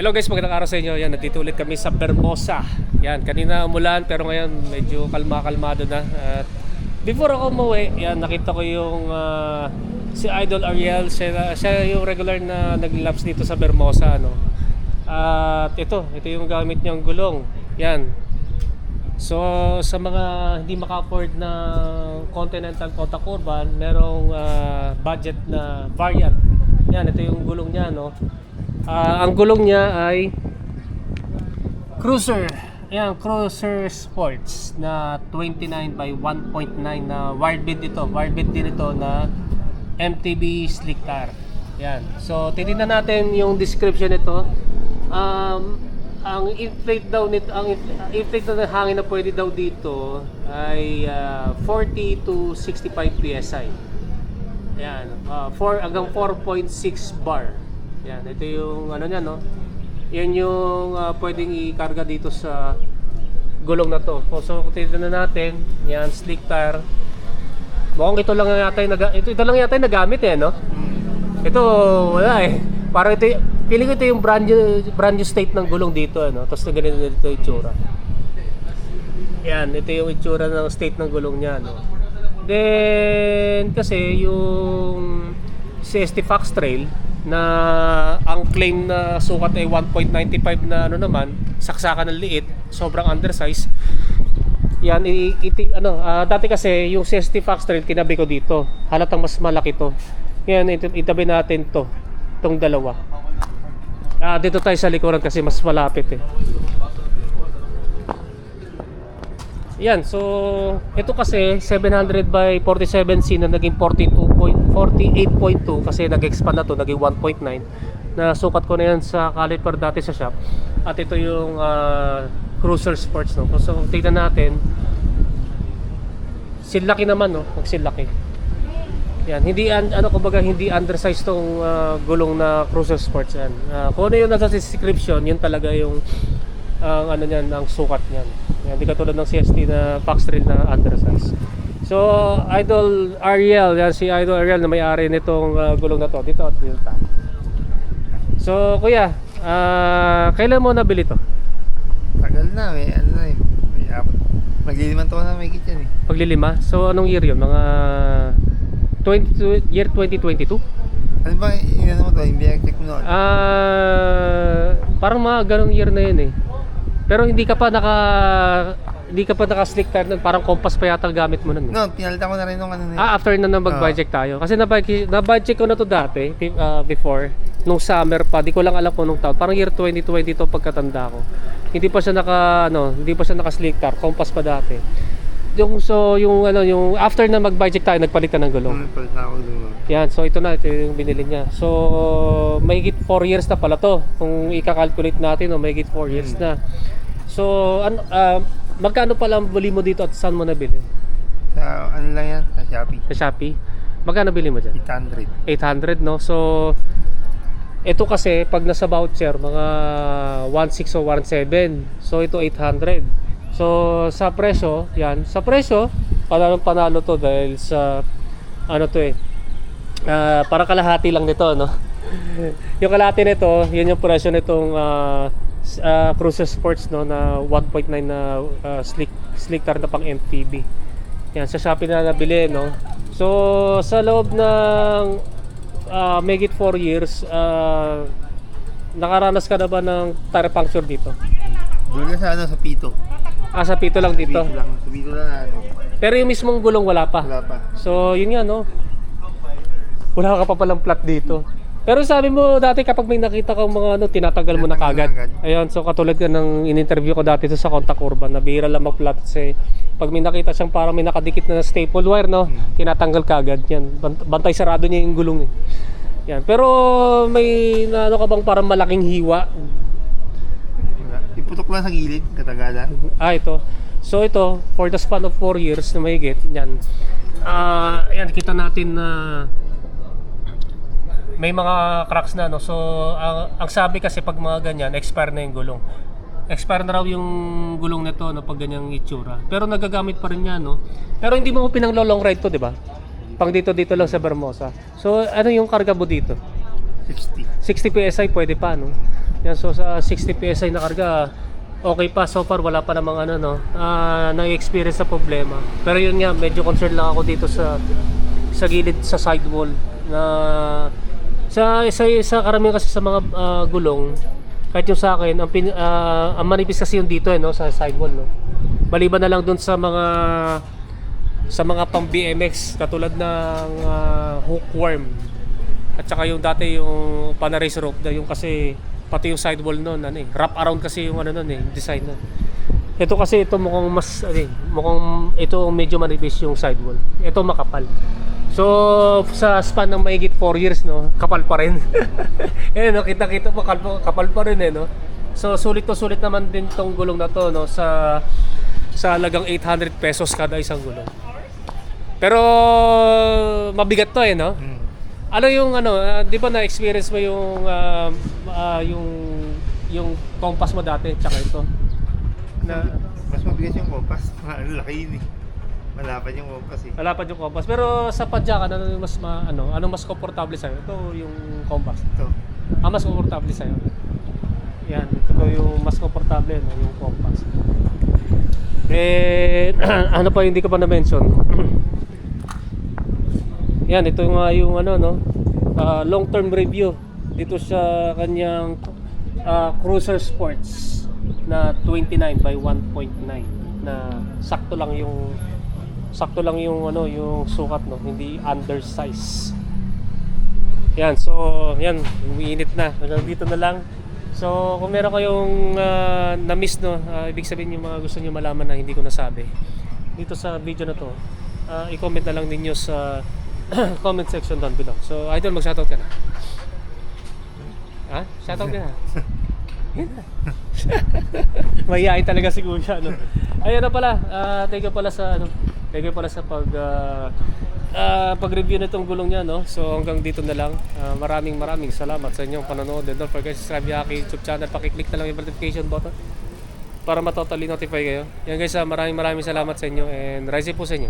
Hello guys, magandang araw sa inyo. Yan, nandito ulit kami sa Vermosa. Yan, kanina umulan pero ngayon medyo kalmado na. At before ako umuwi, yan, nakita ko yung si Idol Ariel. Siya yung regular na nag-laps dito sa Vermosa, no? At ito yung gamit niyang gulong. Yan. So sa mga hindi maka-afford na Continental Contact Urban, merong budget na variant. Yan, ito yung gulong niya, no? Ang gulong niya ay Cruiser. Ayan, Cruiser Sports na 29 by 1.9 na wide bed ito. Wide bed din ito na MTB slick tar. Ayan. So titingnan natin yung description nito. Ang inflate daw nito, ang inflate na hangin na pwede daw dito ay 40 to 65 PSI. Ayan, hanggang 4.6 bar. Yan, ito yung ano niya, no? Yan yung pwedeng ikarga dito sa gulong na to. So kung titignan natin, yan, slick tire. Mukhang ito lang yata yung nagamit eh, no? Ito, wala eh. Parang ito, feeling ko ito yung brand new state ng gulong dito, ano? Tapos na ganito dito yung itsura. Yan, ito yung itsura ng state ng gulong niya, no? Then, kasi yung CST Fox Trail na ang claim na sukat ay 1.95 na ano naman, saksakan ng liit, sobrang undersize. Yan, dati kasi yung CST Fox Trail kinabi ko dito. Halatang mas malaki to. Yan, itabi natin tong dalawa. Dito tayo sa likuran kasi mas malapit eh. Yan, so ito kasi 700 by 47C na naging 48.2 kasi nag-expand na to, naging 1.9. Na sukat ko na yan sa caliper dati sa shop. At ito yung Cruiser Sports, no. So tingnan natin. Silaki naman, no, magsilaki. Yan, hindi kumbaga hindi undersized tong gulong na Cruiser Sports yan. Kung ano yung nasa description, yun talaga yung ang ang sukat niyan. Yan, di katulad ng CST na Fox Trail na undersize. So, Idol Ariel, yan si Idol Ariel na may-ari nitong gulong na to. Dito tayo. So, kuya, kailan mo nabili to? Tagal na, magliliman to na may kitchen eh. Paglilima? So, anong year yun? Mga year 2022? Ano ba, inano mo to? Hindi check mo na. Parang mga ganong year na yun eh. Pero hindi ka pa naka-slick tire nun, parang compass pa yata gamit mo nun. No, pinalitan ko na rin nung ano na yun. After na mag-budget tayo. Kasi na-budget ko na to dati, before, nung summer pa, di ko lang alam kung nung taon. Parang year 2020 to pagkatanda ko. Hindi pa siya naka-slick tire, compass pa dati. Yung after na mag-budget tayo, nagpalit ka ng gulong. Nagpalit na ako gulong. Yan, so ito yung binili niya. So, mahigit 4 years na pala to. Kung i-calculate natin, mahigit 4 years na. So, magkano pala ang bili mo dito at saan mo nabili? Sa ano lang yan? Sa Shopee. Sa Shopee? Magkano bili mo dyan? 800. 800, no? So, ito kasi, pag nasa voucher, mga 1.6 o 1.7. So, ito 800. So, sa presyo, yan. Sa presyo, panalo to dahil sa, parang kalahati lang nito, no? Yung kalahati nito, yun yung presyo nitong Cruiser Sports, no, na 1.9 na slick tar na pang MTB. Yan, sa Shopee na nabili, no. So sa loob ng mahigit 4 years, nakaranas ka na ba ng tire puncture dito? Doon na sa Pito. Sa Pito lang dito. Sa Pito lang Pero yung mismong gulong wala pa. Wala pa. So yun nga, no. Wala ka pa palang plat dito. Pero sabi mo dati kapag may nakita kang mga tinatagal mo na kagad. Ayun, so katulad ka ng in-interview ko dati sa Contact Urban, na bihira lang mag-plat kasi pag may nakita siyang parang may nakadikit na staple wire, no, tinatanggal kagad. Yan, bantay sarado niya yung gulong eh. Yan, pero may ka bang parang malaking hiwa? Iputok lang sa gilid, katagalan. Ito. So ito, for the span of 4 years na mahigit, yan. Yan, kita natin na may mga cracks na, no. So ang sabi kasi pag mga ganyan, expire na yung gulong. Expire na raw yung gulong nito, no, pag ganyang itsura. Pero nagagamit pa rin yan, no. Pero hindi mo pinang long ride to, di ba? Pang dito lang sa Vermosa. So ano yung karga mo dito? 60 PSI pwede pa, no. Yan, so sa 60 PSI na karga, okay pa so far, wala pa namang ano no, na-experience na problema. Pero yun nga, medyo concerned lang ako dito sa gilid sa sidewall na sa karamihan kasi sa mga gulong, kahit yung sa akin, ang manipis kasi yung dito no, sa sidewall no. Maliban na lang dun sa mga pang BMX katulad ng hookworm at saka yung dati yung Panaris rope na yung kasi pati yung sidewall noon ano wrap around kasi yung ano noon yung design noon. Ito kasi ito mukhang mas mukhang ito medyo manipis yung sidewall. Ito makapal. So sa span ng mahigit 4 years no, kapal pa rin. No, kita-kita pa kapal pa rin no. So sulit naman din tong gulong na to no sa halagang 800 pesos kada isang gulong. Pero mabigat to no. Ano yung di ba na-experience mo yung compass mo dati tsaka ito? Na Mas mabigas yung kompas. Ang laki yun eh. Malapad yung kompas eh. malapad yung compass. Pero sa padyakan ano mas komportable sa ito yung compass. Ito. Mas komportable sa Yan, ito yung mas komportable no, yung compass. Ano pa hindi ko pa na-mention? Yan, ito nga yung long-term review dito sa kanyang Cruiser Sports na 29 by 1.9 na sakto lang yung yung sukat no, hindi undersize. Yan, so yan, umiinit na. Hanggang dito na lang. So kung meron kayong na-miss no, ibig sabihin yung mga gusto niyo malaman na hindi ko nasabi dito sa video na to, i-comment na lang ninyo sa comment section down below. So idol, mag-shoutout ka na. Shoutout ka na. Mahihain talaga si Kuya no. Ayun na pala, thank you pala sa pag-review nitong gulong niya no. So hanggang dito na lang. Maraming salamat sa inyong panonood. And don't forget to subscribe sa aking YouTube channel. Paki-click na lang yung notification button para ma-totally notify kayo. Yan guys, maraming salamat sa inyo and rise po sa inyo.